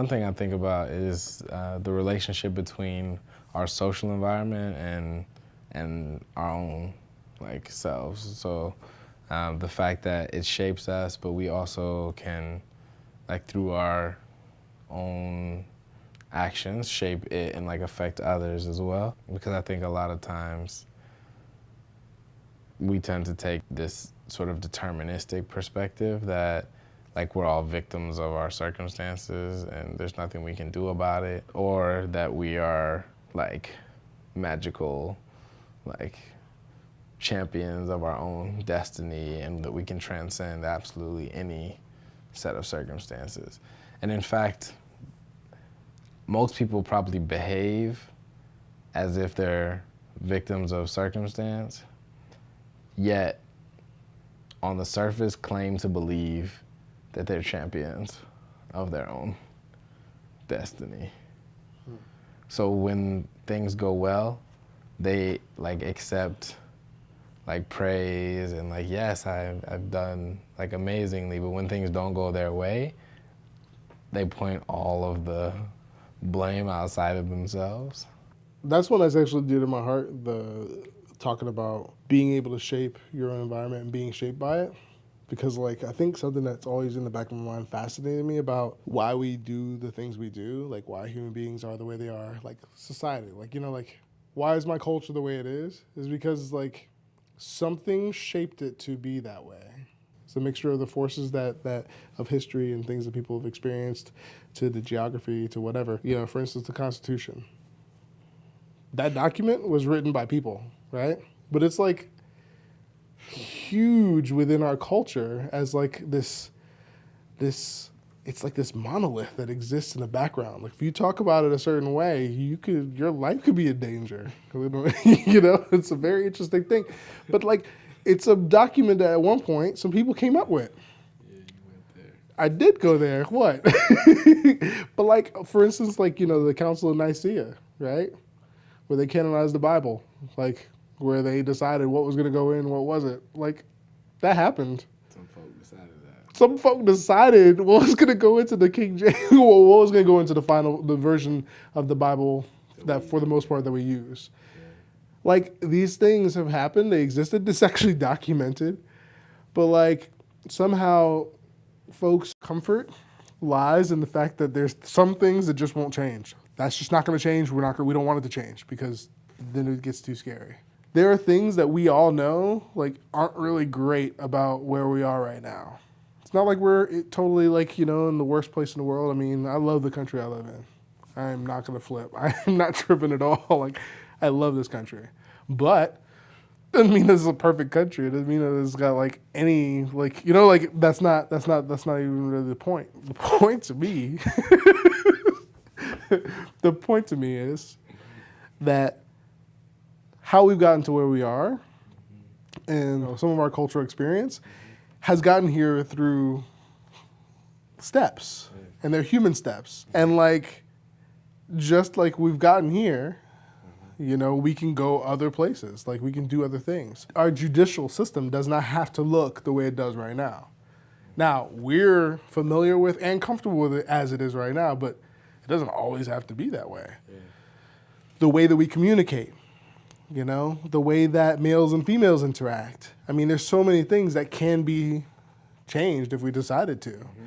one thing I think about is the relationship between our social environment and our own like selves. So the fact that it shapes us, but we also can, like through our own actions, shape it and like affect others as well. Because I think a lot of times we tend to take this sort of deterministic perspective that like we're all victims of our circumstances and there's nothing we can do about it, or that we are like magical, like champions of our own destiny and that we can transcend absolutely any set of circumstances. And in fact, most people probably behave as if they're victims of circumstance, yet on the surface claim to believe that they're champions of their own destiny. So when things go well, they like accept like praise and like, yes, I've done like amazingly, but when things don't go their way, they point all of the blame outside of themselves. That's one that's actually dear to my heart, the talking about being able to shape your own environment and being shaped by it. Because like I think something that's always in the back of my mind fascinated me about why we do the things we do, like why human beings are the way they are, like society. Like, you know, like why is my culture the way it is because like something shaped it to be that way. It's a mixture of the forces that of history and things that people have experienced, to the geography, to whatever. You know, for instance, the Constitution. That document was written by people, right? But it's like huge within our culture as like this it's like this monolith that exists in the background. Like if you talk about it a certain way, your life could be in danger. You know, it's a very interesting thing. But like it's a document that at one point some people came up with. Yeah, you went there. I did go there. What? But like for instance, like, you know, the Council of Nicaea, right? Where they canonized the Bible. Like where they decided what was going to go in, what wasn't. Like, that happened. Some folk decided that. Some folk decided what was going to go into the King James, what was going to go into the version of the Bible that for the most part that we use. Yeah. Like, these things have happened. They existed. It's actually documented. But, like, somehow folks' comfort lies in the fact that there's some things that just won't change. That's just not going to change. We don't want it to change because then it gets too scary. There are things that we all know like aren't really great about where we are right now. It's not like we're totally like, you know, in the worst place in the world. I mean, I love the country I live in. I am not going to flip. I am not tripping at all. Like, I love this country. But doesn't mean this is a perfect country. It doesn't mean that it's got like any, like, you know, like that's not even really the point. The point to me, the point to me is that how we've gotten to where we are and some of our cultural experience has gotten here through steps, and they're human steps. And like, just like we've gotten here, you know, we can go other places, like we can do other things. Our judicial system does not have to look the way it does right now. Now, we're familiar with and comfortable with it as it is right now, but it doesn't always have to be that way. Yeah. The way that we communicate, you know, the way that males and females interact. I mean, there's so many things that can be changed if we decided to. Mm-hmm.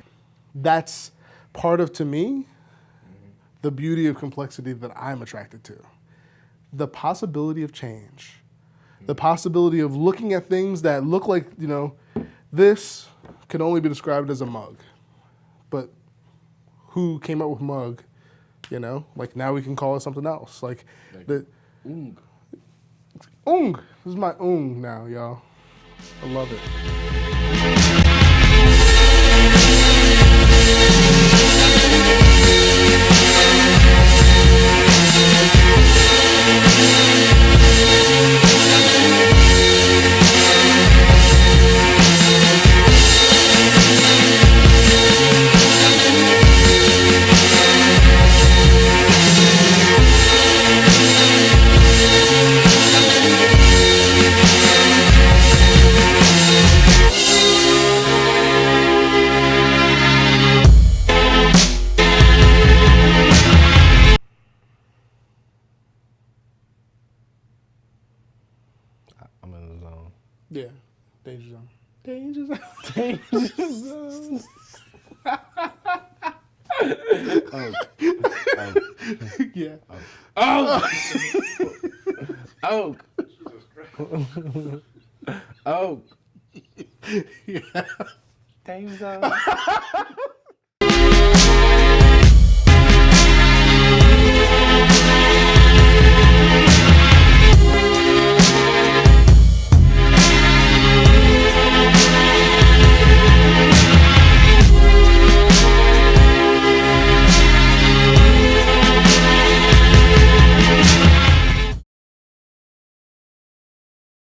That's part of, to me, the beauty of complexity that I'm attracted to. The possibility of change. The possibility of looking at things that look like, you know, this can only be described as a mug. But who came up with mug, you know? Like, now we can call it something else. Like the... Ung. This is my ung now, y'all. I love it. Yeah. Danger zone. Danger zone. Danger zone. Oak. Yeah. Oak. Oak. Oak. Yeah. Danger zone.